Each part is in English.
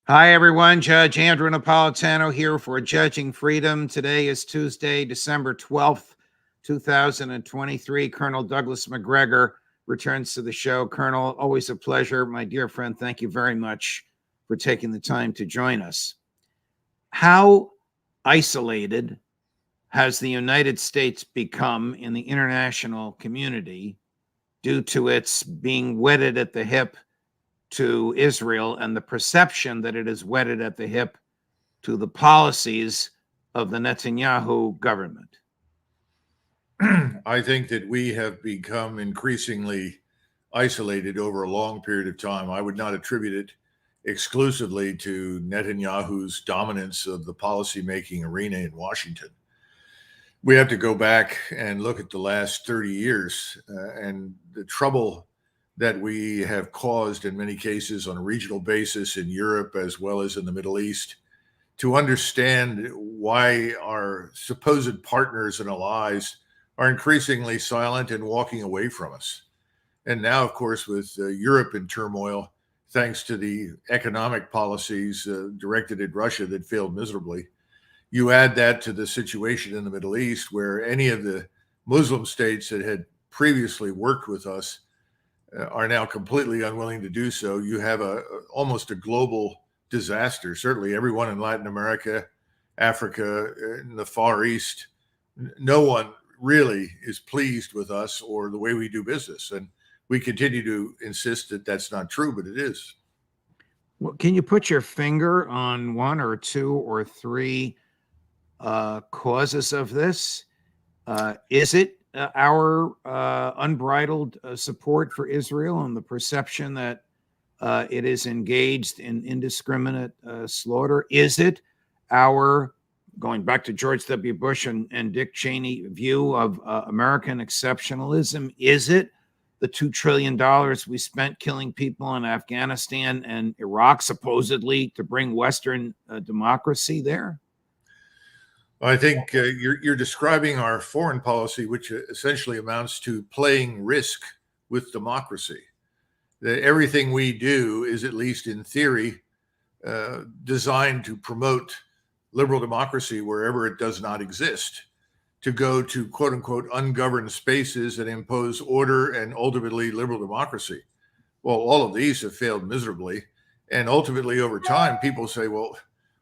Hi, everyone. Judge Andrew Napolitano here for Judging Freedom. Today is Tuesday, December 12th, 2023. Colonel Douglas Macgregor returns to the show. Colonel, always a pleasure. My dear friend, thank you very much for taking the time to join us. How isolated has the United States become in the international community due to its being wedded at the hip to Israel and the perception that it is wedded at the hip to the policies of the Netanyahu government? I think that we have become increasingly isolated over a long period of time. I would not attribute it exclusively to Netanyahu's dominance of the policymaking arena in Washington. We have to go back and look at the last 30 years and the trouble that we have caused in many cases on a regional basis in Europe as well as in the Middle East to understand why our supposed partners and allies are increasingly silent and walking away from us. And now, of course, with Europe in turmoil, thanks to the economic policies directed at Russia that failed miserably, you add that to the situation in the Middle East, where any of the Muslim states that had previously worked with us are now completely unwilling to do so. You have almost a global disaster. Certainly everyone in Latin America, Africa, in the Far East, no one really is pleased with us or the way we do business. And we continue to insist that that's not true, but it is. Well, can you put your finger on one or two or three causes of this? Is it our unbridled support for Israel and the perception that it is engaged in indiscriminate slaughter? Is it our, going back to George W. Bush and Dick Cheney, view of American exceptionalism? Is it the $2 trillion we spent killing people in Afghanistan and Iraq, supposedly to bring Western democracy there? I think you're describing our foreign policy, which essentially amounts to playing risk with democracy. That everything we do is, at least in theory, designed to promote liberal democracy wherever it does not exist, to go to quote unquote ungoverned spaces and impose order and ultimately liberal democracy. Well, all of these have failed miserably. And ultimately, over time, people say, well,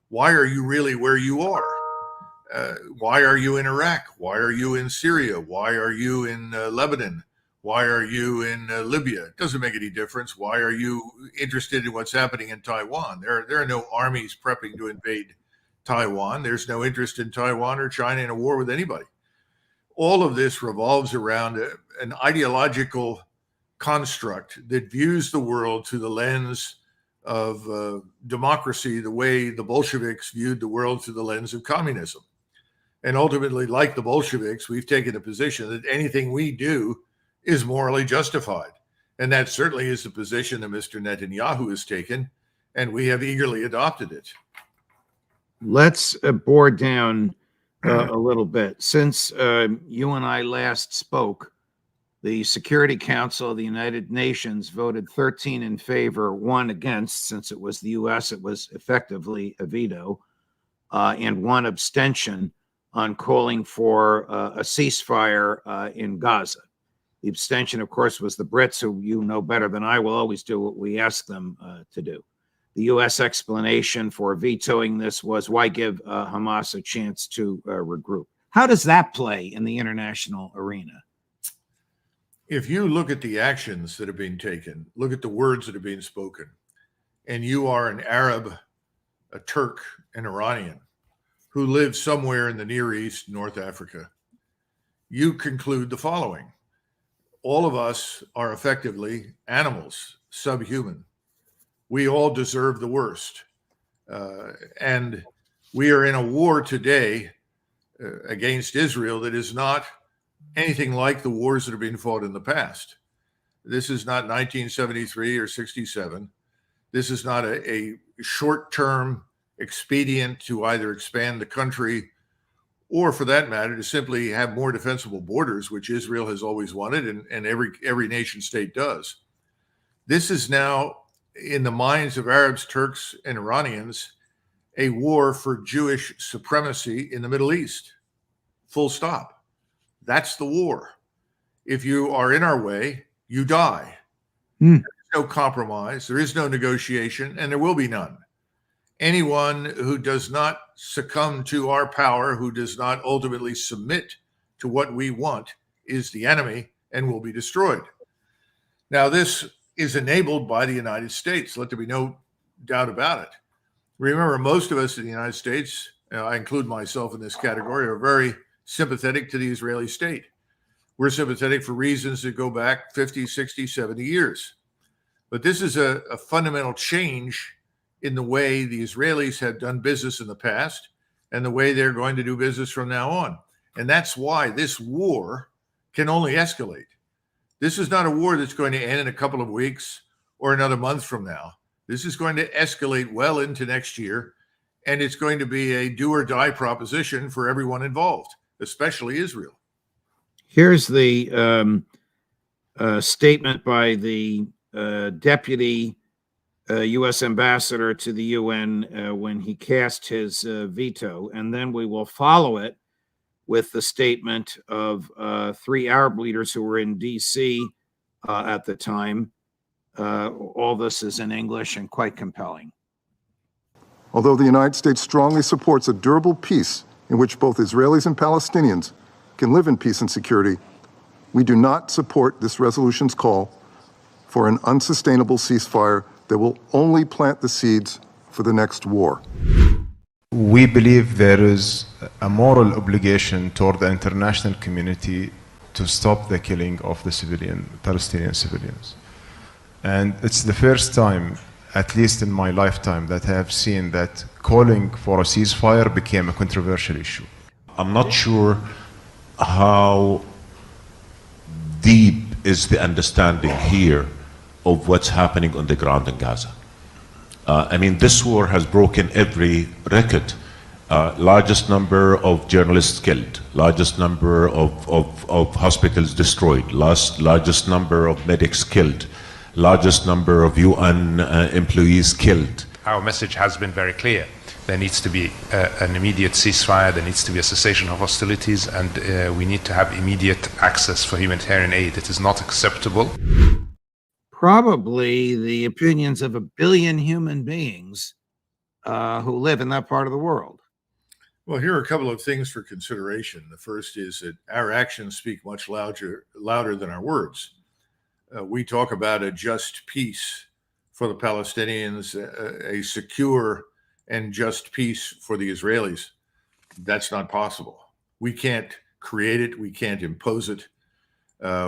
why are you really where you are? Why are you in Iraq? Why are you in Syria? Why are you in Lebanon? Why are you in Libya? It doesn't make any difference. Why are you interested in what's happening in Taiwan? There are no armies prepping to invade Taiwan. There's no interest in Taiwan or China in a war with anybody. All of this revolves around an ideological construct that views the world through the lens of democracy, the way the Bolsheviks viewed the world through the lens of communism. And ultimately, like the Bolsheviks, we've taken a position that anything we do is morally justified. And that certainly is the position that Mr. Netanyahu has taken, and we have eagerly adopted it. Let's bore down a little bit. Since you and I last spoke, the Security Council of the United Nations voted 13 in favor, 1 against. Since it was the U.S., it was effectively a veto, and 1 abstention on calling for a ceasefire in Gaza. The abstention, of course, was the Brits, who you know better than I will always do what we ask them to do. The U.S. explanation for vetoing this was, why give Hamas a chance to regroup? How does that play in the international arena? If you look at the actions that have been taken, look at the words that have been spoken, and you are an Arab, a Turk, an Iranian who lives somewhere in the Near East, North Africa, you conclude the following. All of us are effectively animals, subhuman. We all deserve the worst. And we are in a war today against Israel that is not anything like the wars that have been fought in the past. This is not 1973 or 67. This is not a short-term expedient to either expand the country or, for that matter, to simply have more defensible borders, which Israel has always wanted, and every nation state does. This is now in the minds of Arabs, Turks, and Iranians, a war for Jewish supremacy in the Middle East. Full stop. That's the war. If you are in our way, you die. There's no compromise, there is no negotiation, and there will be none. Anyone who does not succumb to our power, who does not ultimately submit to what we want, is the enemy and will be destroyed. Now, this is enabled by the United States. Let there be no doubt about it. Remember, most of us in the United States, I include myself in this category, are very sympathetic to the Israeli state. We're sympathetic for reasons that go back 50, 60, 70 years. But this is a fundamental change in the way the Israelis have done business in the past and the way they're going to do business from now on. And that's why this war can only escalate. This is not a war that's going to end in a couple of weeks or another month from now. This is going to escalate well into next year, and it's going to be a do or die proposition for everyone involved, especially Israel. Here's the statement by the deputy U.S. ambassador to the UN when he cast his veto, and then we will follow it with the statement of 3 Arab leaders who were in D.C. At the time. All this is in English and quite compelling. Although the United States strongly supports a durable peace in which both Israelis and Palestinians can live in peace and security, we do not support this resolution's call for an unsustainable ceasefire that will only plant the seeds for the next war. We believe there is a moral obligation toward the international community to stop the killing of the Palestinian civilians. And it's the first time, at least in my lifetime, that I have seen that calling for a ceasefire became a controversial issue. I'm not sure how deep is the understanding here of what's happening on the ground in Gaza. I mean, this war has broken every record. Largest number of journalists killed, largest number of hospitals destroyed, largest number of medics killed, largest number of UN employees killed. Our message has been very clear. There needs to be an immediate ceasefire, there needs to be a cessation of hostilities, and we need to have immediate access for humanitarian aid. It is not acceptable. Probably the opinions of 1 billion human beings who live in that part of the world. Well, here are a couple of things for consideration. The first is that our actions speak much louder than our words. We talk about a just peace for the Palestinians, a secure and just peace for the Israelis. That's not possible. We can't create it. We can't impose it.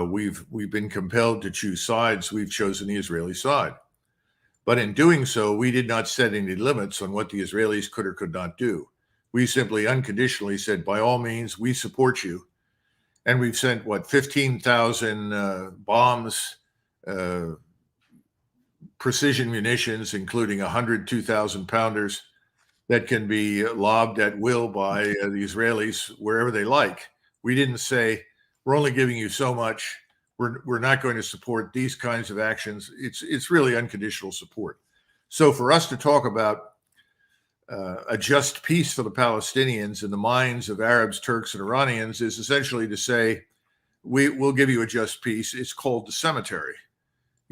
We've been compelled to choose sides. We've chosen the Israeli side. But in doing so, we did not set any limits on what the Israelis could or could not do. We simply unconditionally said, by all means, we support you. And we've sent, 15,000 bombs, precision munitions, including 100 2,000-pounders that can be lobbed at will by the Israelis wherever they like. We didn't say, we're only giving you so much. We're not going to support these kinds of actions. It's really unconditional support. So for us to talk about a just peace for the Palestinians in the minds of Arabs, Turks, and Iranians is essentially to say, we'll give you a just peace. It's called the cemetery.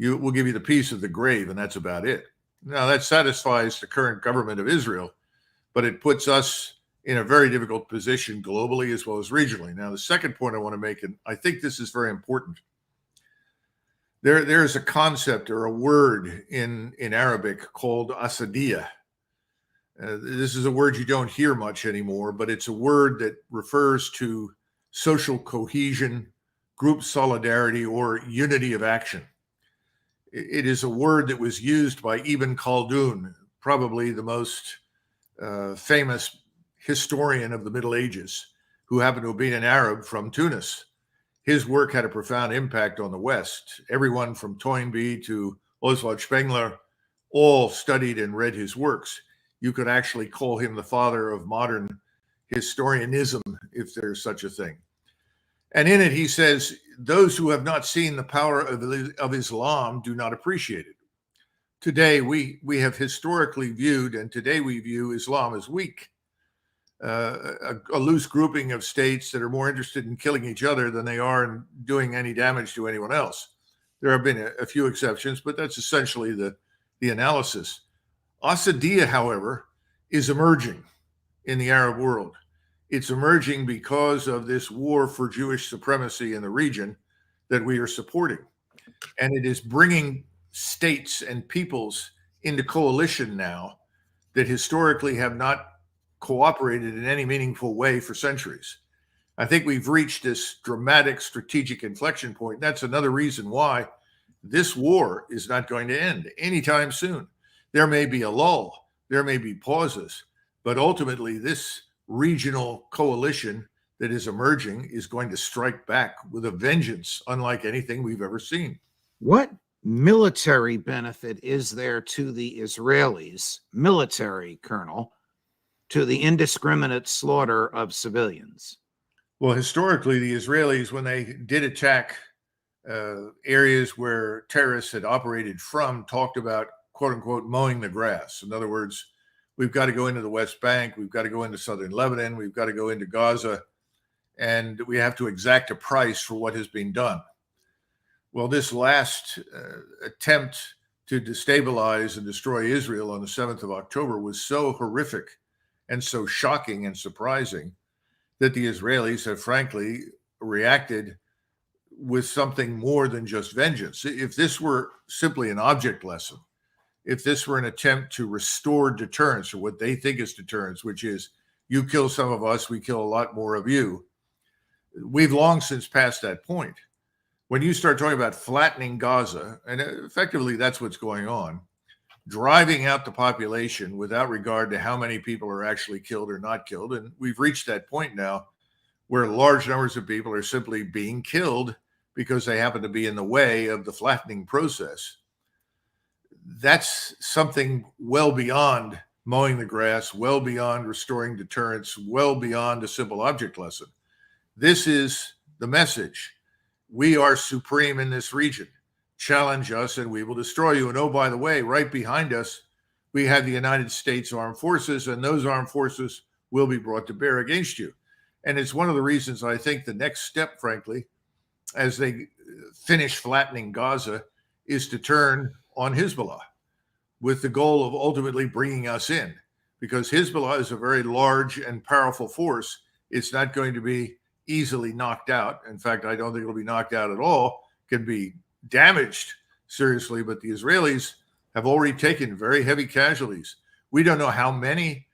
We'll give you the peace of the grave, and that's about it. Now, that satisfies the current government of Israel, but it puts us in a very difficult position globally as well as regionally. Now, the second point I want to make, and I think this is very important, there is a concept or a word in Arabic called asadiyah. This is a word you don't hear much anymore, but it's a word that refers to social cohesion, group solidarity, or unity of action. It is a word that was used by Ibn Khaldun, probably the most famous historian of the Middle Ages, who happened to have been an Arab from Tunis. His work had a profound impact on the West. Everyone from Toynbee to Oswald Spengler all studied and read his works. You could actually call him the father of modern historianism, if there's such a thing. And in it, he says, those who have not seen the power of Islam do not appreciate it. today we have historically viewed, and today we view Islam as weak, a loose grouping of states that are more interested in killing each other than they are in doing any damage to anyone else. There have been a few exceptions, but that's essentially the analysis. Assadiyya, however, is emerging in the Arab world. It's emerging because of this war for Jewish supremacy in the region that we are supporting. And it is bringing states and peoples into coalition now that historically have not cooperated in any meaningful way for centuries. I think we've reached this dramatic strategic inflection point. That's another reason why this war is not going to end anytime soon. There may be a lull, there may be pauses, but ultimately this regional coalition that is emerging is going to strike back with a vengeance unlike anything we've ever seen. What military benefit is there to the Israelis, military, Colonel, to the indiscriminate slaughter of civilians? Well, historically, the Israelis, when they did attack areas where terrorists had operated from, talked about, quote unquote, mowing the grass. In other words, we've got to go into the West Bank, we've got to go into southern Lebanon, we've got to go into Gaza, and we have to exact a price for what has been done. Well, this last attempt to destabilize and destroy Israel on the 7th of October was so horrific and so shocking and surprising that the Israelis have frankly reacted with something more than just vengeance. If this were simply an object lesson, if this were an attempt to restore deterrence, or what they think is deterrence, which is you kill some of us, we kill a lot more of you, we've long since passed that point. When you start talking about flattening Gaza, and effectively that's what's going on, driving out the population without regard to how many people are actually killed or not killed, and we've reached that point now where large numbers of people are simply being killed because they happen to be in the way of the flattening process. That's something well beyond mowing the grass, well beyond restoring deterrence, well beyond a simple object lesson. This is the message. We are supreme in this region. Challenge us and we will destroy you. And oh, by the way, right behind us, we have the United States Armed Forces, and those armed forces will be brought to bear against you. And it's one of the reasons I think the next step, frankly, as they finish flattening Gaza, is to turn on Hezbollah with the goal of ultimately bringing us in, because Hezbollah is a very large and powerful force. It's not going to be easily knocked out. In fact, I don't think it'll be knocked out at all. It can be damaged seriously, but the Israelis have already taken very heavy casualties. We don't know how many.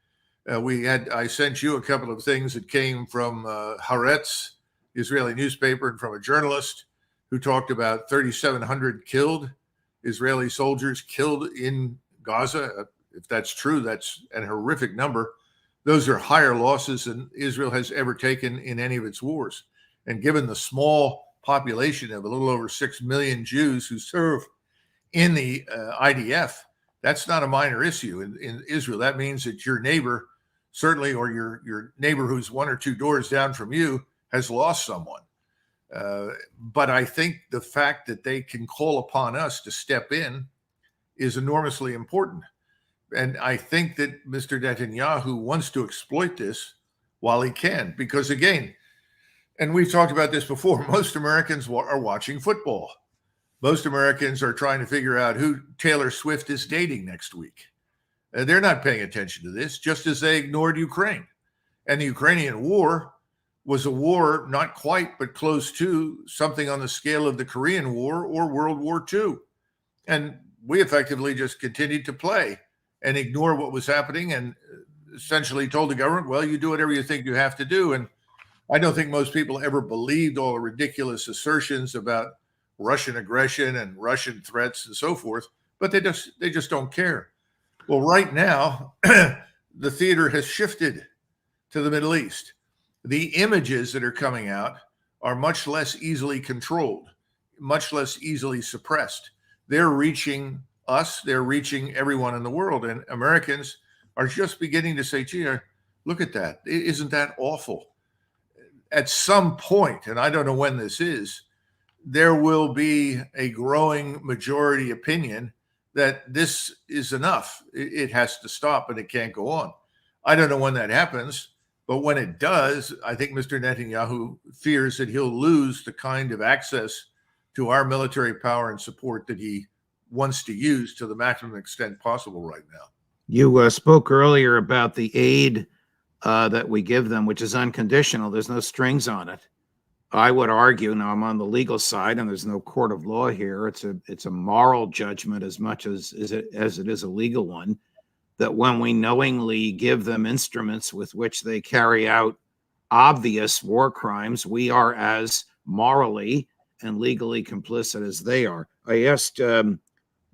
I sent you a couple of things that came from Haaretz, the Israeli newspaper, and from a journalist who talked about 3,700 killed Israeli soldiers killed in Gaza. If that's true, that's a horrific number. Those are higher losses than Israel has ever taken in any of its wars. And given the small population of a little over 6 million Jews who serve in the IDF, that's not a minor issue in Israel. That means that your neighbor, certainly, or your neighbor who's one or two doors down from you, has lost someone. But I think the fact that they can call upon us to step in is enormously important. And I think that Mr. Netanyahu wants to exploit this while he can, because again, and we've talked about this before, most Americans are watching football. Most Americans are trying to figure out who Taylor Swift is dating next week. They're not paying attention to this, just as they ignored Ukraine. And the Ukrainian war was a war not quite, but close to something on the scale of the Korean War or World War II. And we effectively just continued to play and ignore what was happening and essentially told the government, well, you do whatever you think you have to do. And I don't think most people ever believed all the ridiculous assertions about Russian aggression and Russian threats and so forth, but they just don't care. Well, right now, the theater has shifted to the Middle East. The images that are coming out are much less easily controlled, much less easily suppressed. They're reaching us, they're reaching everyone in the world, and Americans are just beginning to say, gee, look at that. Isn't that awful? At some point, and I don't know when this is, there will be a growing majority opinion that this is enough. It has to stop and it can't go on. I don't know when that happens, but when it does, I think Mr. Netanyahu fears that he'll lose the kind of access to our military power and support that he wants to use to the maximum extent possible right now. You spoke earlier about the aid that we give them, which is unconditional. There's no strings on it. I would argue, now I'm on the legal side, and there's no court of law here. It's a moral judgment as much as it is a legal one, that when we knowingly give them instruments with which they carry out obvious war crimes, we are as morally and legally complicit as they are. I asked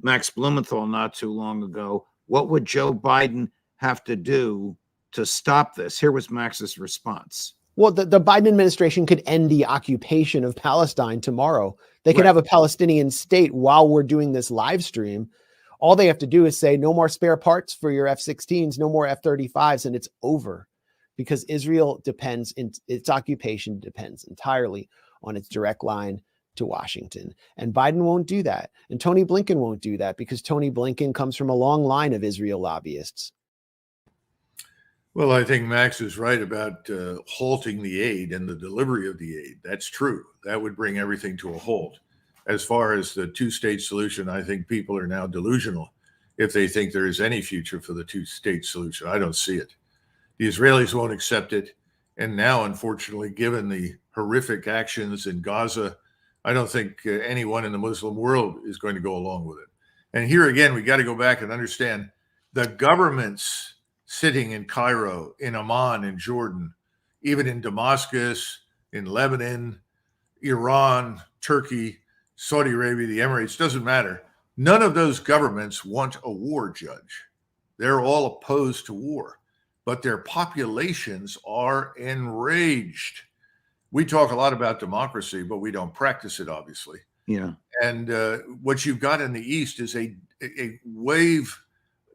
Max Blumenthal not too long ago, what would Joe Biden have to do to stop this? Here was Max's response. Well, the Biden administration could end the occupation of Palestine tomorrow. They could have a Palestinian state while we're doing this live stream. All they have to do is say no more spare parts for your F-16s, no more F-35s, and it's over, because Israel its occupation depends entirely on its direct line to Washington. And Biden won't do that. And Tony Blinken won't do that, because Tony Blinken comes from a long line of Israel lobbyists. Well, I think Max is right about halting the aid and the delivery of the aid. That's true. That would bring everything to a halt. As far as the two-state solution, I think people are now delusional if they think there is any future for the two-state solution. I don't see it. The Israelis won't accept it. And now, unfortunately, given the horrific actions in Gaza, I don't think anyone in the Muslim world is going to go along with it. And here again, we got to go back and understand the governments sitting in Cairo, in Amman, in Jordan, even in Damascus, in Lebanon, Iran, Turkey, Saudi Arabia, the Emirates, doesn't matter. None of those governments want a war, Judge. They're all opposed to war, but their populations are enraged. We talk a lot about democracy, but we don't practice it, obviously. Yeah. And what you've got in the East is a wave,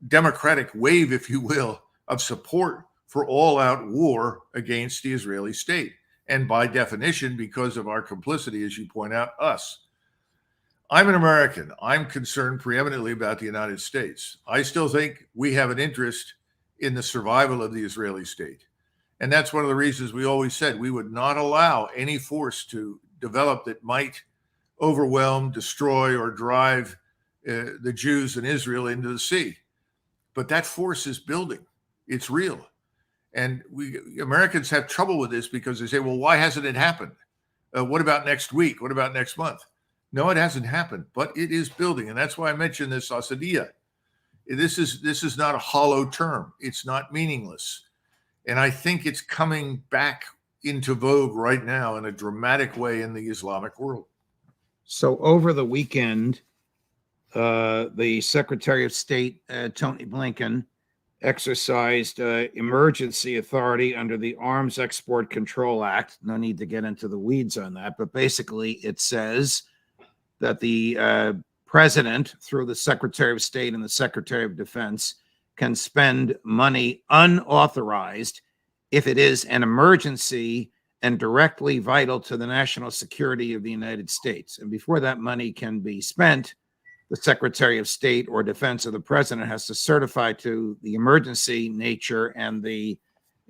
democratic wave, if you will, of support for all-out war against the Israeli state. And by definition, because of our complicity, as you point out, us. I'm an American. I'm concerned preeminently about the United States. I still think we have an interest in the survival of the Israeli state. And that's one of the reasons we always said we would not allow any force to develop that might overwhelm, destroy, or drive the Jews in Israel into the sea. But that force is building. It's real. And we Americans have trouble with this because they say, well, why hasn't it happened? What about next week? What about next month? No, it hasn't happened, but it is building. And that's why I mentioned this Asadiyah. This is not a hollow term. It's not meaningless. And I think it's coming back into vogue right now in a dramatic way in the Islamic world. So over the weekend, the Secretary of State, Tony Blinken, exercised emergency authority under the Arms Export Control Act. No need to get into the weeds on that, but basically it says that the president, through the Secretary of State and the Secretary of Defense, can spend money unauthorized if it is an emergency and directly vital to the national security of the United States. And before that money can be spent, the Secretary of State or Defense of the President has to certify to the emergency nature and the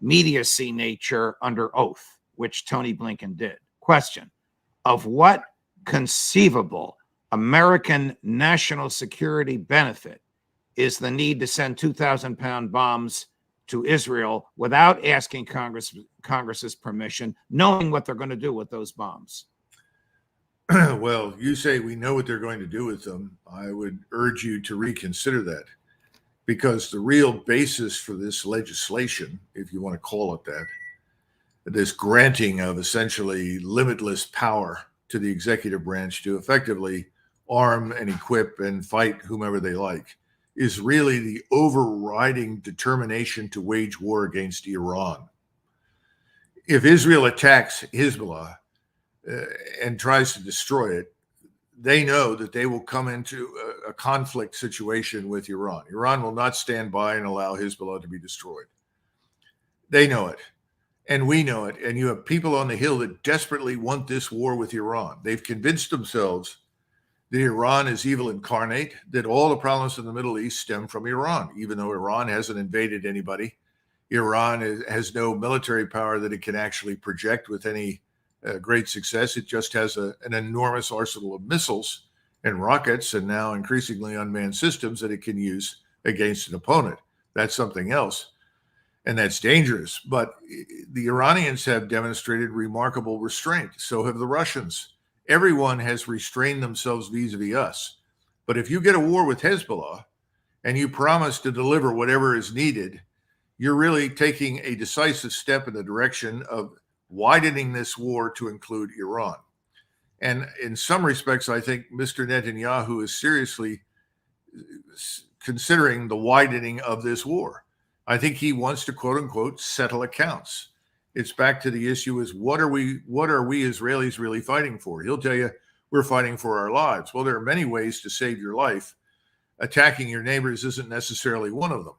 immediacy nature under oath, which Tony Blinken did. Question: of what conceivable American national security benefit is the need to send 2,000-pound bombs to Israel without asking Congress's permission, knowing what they're going to do with those bombs? Well, you say we know what they're going to do with them. I would urge you to reconsider that, because the real basis for this legislation, if you want to call it that, this granting of essentially limitless power to the executive branch to effectively arm and equip and fight whomever they like, is really the overriding determination to wage war against Iran. If Israel attacks Hezbollah and tries to destroy it, they know that they will come into a conflict situation with Iran. Iran will not stand by and allow Hezbollah to be destroyed. They know it, and we know it. And you have people on the Hill that desperately want this war with Iran. They've convinced themselves that Iran is evil incarnate, that all the problems in the Middle East stem from Iran, even though Iran hasn't invaded anybody. Iran has no military power that it can actually project with any great success. It just has an enormous arsenal of missiles and rockets and now increasingly unmanned systems that it can use against an opponent. That's something else, and that's dangerous. But the Iranians have demonstrated remarkable restraint. So have the Russians. Everyone has restrained themselves vis-a-vis us. But if you get a war with Hezbollah and you promise to deliver whatever is needed, you're really taking a decisive step in the direction of widening this war to include Iran. And in some respects, I think Mr. Netanyahu is seriously considering the widening of this war. I think he wants to, quote unquote, settle accounts. It's back to the issue is what are we Israelis really fighting for? He'll tell you we're fighting for our lives. Well, there are many ways to save your life. Attacking your neighbors isn't necessarily one of them.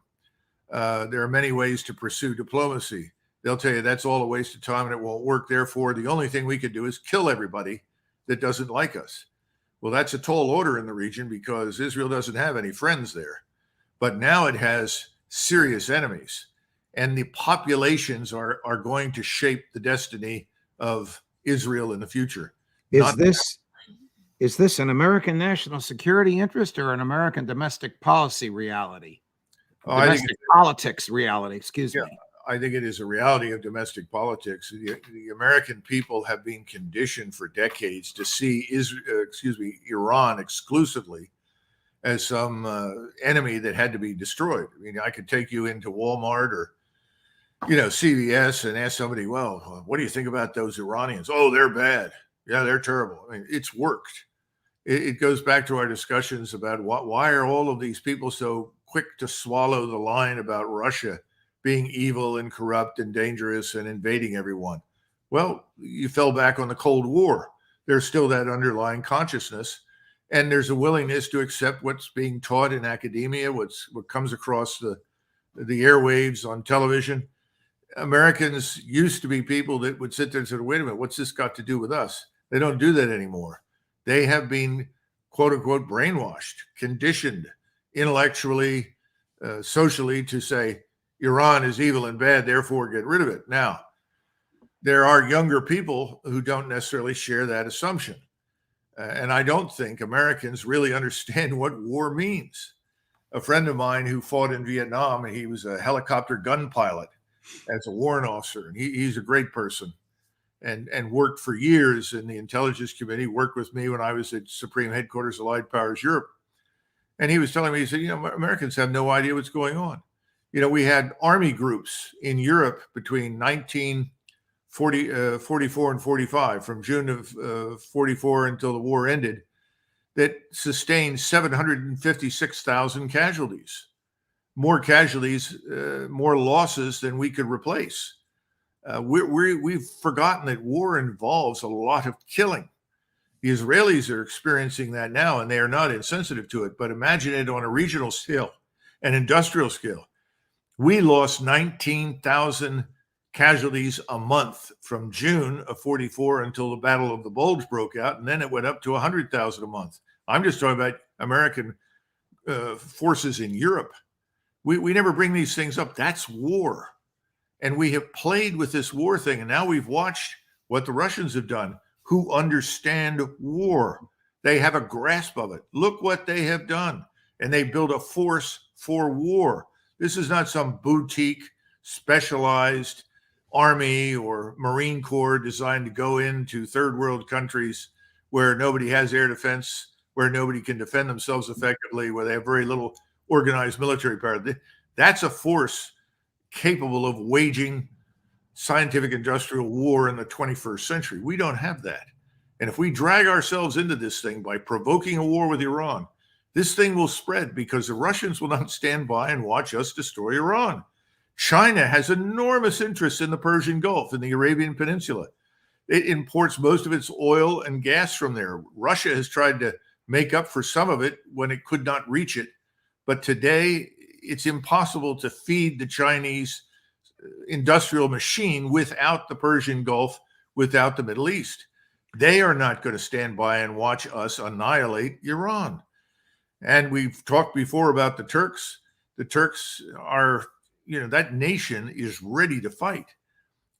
There are many ways to pursue diplomacy. They'll tell you that's all a waste of time and it won't work. Therefore, the only thing we could do is kill everybody that doesn't like us. Well, that's a tall order in the region because Israel doesn't have any friends there. But now it has serious enemies. And the populations are going to shape the destiny of Israel in the future. Is this an American national security interest or an American domestic policy reality? Domestic politics reality, excuse me. I think it is a reality of domestic politics. The American people have been conditioned for decades to see Iran exclusively as some enemy that had to be destroyed. I mean, I could take you into Walmart or CVS and ask somebody, well, what do you think about those Iranians? Oh, they're bad. Yeah, they're terrible. I mean, it's worked. It goes back to our discussions about why are all of these people so quick to swallow the line about Russia being evil and corrupt and dangerous and invading everyone? Well, you fell back on the Cold War. There's still that underlying consciousness, and there's a willingness to accept what's being taught in academia, what comes across the airwaves on television. Americans used to be people that would sit there and say, wait a minute, what's this got to do with us? They don't do that anymore. They have been, quote unquote, brainwashed, conditioned intellectually, socially to say Iran is evil and bad, therefore get rid of it. Now, there are younger people who don't necessarily share that assumption. And I don't think Americans really understand what war means. A friend of mine who fought in Vietnam, he was a helicopter gun pilot as a warrant officer. And he's a great person and worked for years in the intelligence committee, worked with me when I was at Supreme Headquarters Allied Powers Europe. And he was telling me, he said, Americans have no idea what's going on. We had army groups in Europe between 1944 and 45, from June of 44 until the war ended, that sustained 756,000 casualties. More casualties, more losses than we could replace. We've forgotten that war involves a lot of killing. The Israelis are experiencing that now, and they are not insensitive to it. But imagine it on a regional scale, an industrial scale. We lost 19,000 casualties a month from June of 44 until the Battle of the Bulge broke out, and then it went up to 100,000 a month. I'm just talking about American forces in Europe. We never bring these things up. That's war. And we have played with this war thing, and now we've watched what the Russians have done, who understand war. They have a grasp of it. Look what they have done. And they build a force for war. This is not some boutique, specialized army or Marine Corps designed to go into third world countries where nobody has air defense, where nobody can defend themselves effectively, where they have very little organized military power. That's a force capable of waging scientific industrial war in the 21st century. We don't have that. And if we drag ourselves into this thing by provoking a war with Iran, this thing will spread because the Russians will not stand by and watch us destroy Iran. China has enormous interest in the Persian Gulf and the Arabian Peninsula. It imports most of its oil and gas from there. Russia has tried to make up for some of it when it could not reach it. But today, it's impossible to feed the Chinese industrial machine without the Persian Gulf, without the Middle East. They are not going to stand by and watch us annihilate Iran. And we've talked before about the Turks. The Turks are, that nation is ready to fight.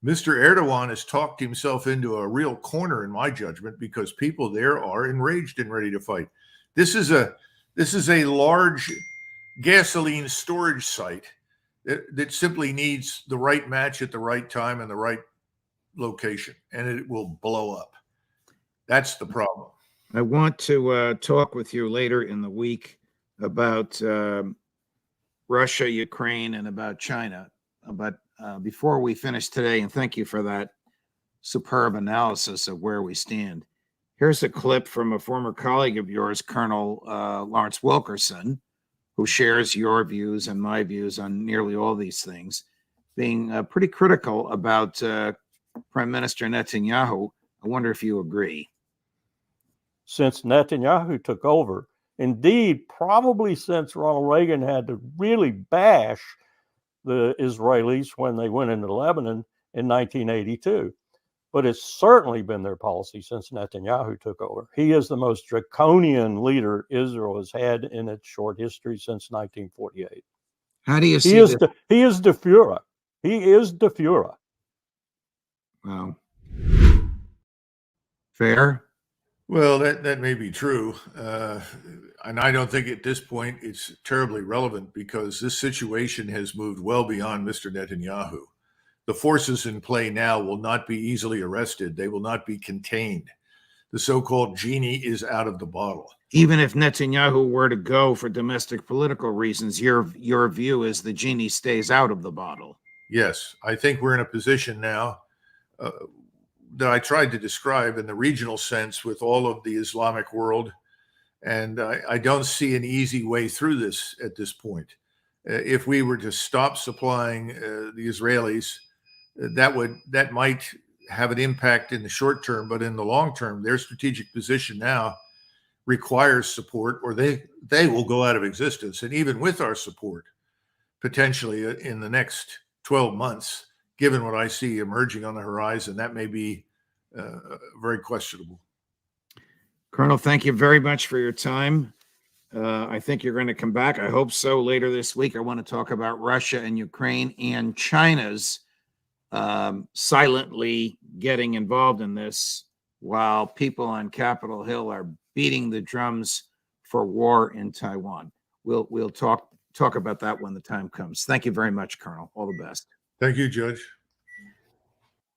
Mr. Erdogan has talked himself into a real corner, in my judgment, because people there are enraged and ready to fight. This is a large gasoline storage site that simply needs the right match at the right time and the right location, and it will blow up. That's the problem. I want to talk with you later in the week about Russia, Ukraine, and about China. But before we finish today, and thank you for that superb analysis of where we stand, here's a clip from a former colleague of yours, Colonel Lawrence Wilkerson, who shares your views and my views on nearly all these things, being pretty critical about Prime Minister Netanyahu. I wonder if you agree. Since Netanyahu took over, indeed, probably since Ronald Reagan had to really bash the Israelis when they went into Lebanon in 1982. But it's certainly been their policy since Netanyahu took over. He is the most draconian leader Israel has had in its short history since 1948. How do you see this? He is de Fuhrer. He is de Fuhrer. Wow. Fair? Well, that may be true. And I don't think at this point it's terribly relevant, because this situation has moved well beyond Mr. Netanyahu. The forces in play now will not be easily arrested. They will not be contained. The so-called genie is out of the bottle. Even if Netanyahu were to go for domestic political reasons, your view is the genie stays out of the bottle. Yes, I think we're in a position now that I tried to describe in the regional sense with all of the Islamic world. And I don't see an easy way through this at this point. If we were to stop supplying the Israelis, that might have an impact in the short term, but in the long term, their strategic position now requires support, or they will go out of existence. And even with our support, potentially in the next 12 months, given what I see emerging on the horizon, that may be very questionable. Colonel, thank you very much for your time. I think you're going to come back. I hope so later this week. I want to talk about Russia and Ukraine and China's silently getting involved in this while people on Capitol Hill are beating the drums for war in Taiwan. We'll talk about that when the time comes. Thank you very much, Colonel. All the best. Thank you, Judge.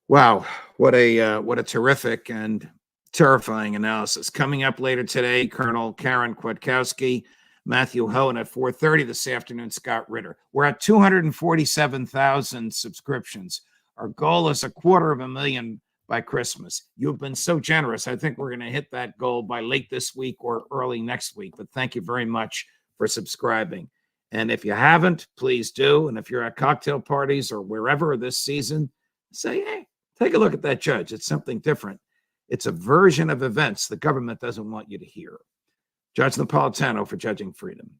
Wow, what a terrific and terrifying analysis. Coming up later today, Colonel Karen Kwiatkowski, Matthew Hohen at 4:30 this afternoon, Scott Ritter. We're at 247,000 subscriptions. Our goal is 250,000 by Christmas. You've been so generous. I think we're going to hit that goal by late this week or early next week. But thank you very much for subscribing. And if you haven't, please do. And if you're at cocktail parties or wherever this season, say, hey, take a look at that judge. It's something different. It's a version of events the government doesn't want you to hear. Judge Napolitano for Judging Freedom.